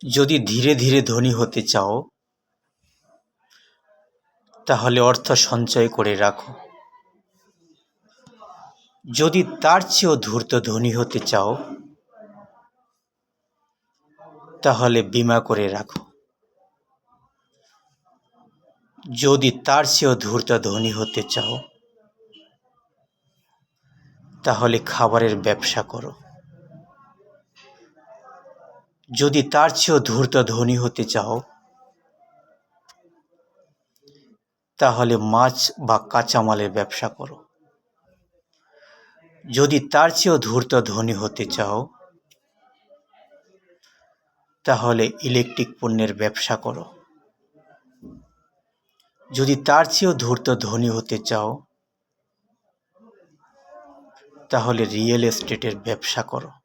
যদি ধীরে ধীরে ধনী হতে চাও তাহলে অর্থ সঞ্চয় করে রাখো। যদি তার চেয়েও দ্রুত ধনী হতে চাও তাহলে বীমা করে রাখো। যদি তার চেয়েও দ্রুত ধনী হতে চাও তাহলে খাবারের ব্যবসা করো। যদি তার চেয়েও দ্রুত ধনী হতে চাও তাহলে মাছ বা কাঁচামালের ব্যবসা করো। যদি তার চেয়েও দ্রুত ধনী হতে চাও তাহলে ইলেকট্রিক পণ্যের ব্যবসা করো। যদি তার চেয়েও দ্রুত ধনী হতে চাও তাহলে রিয়েল এস্টেটের ব্যবসা করো।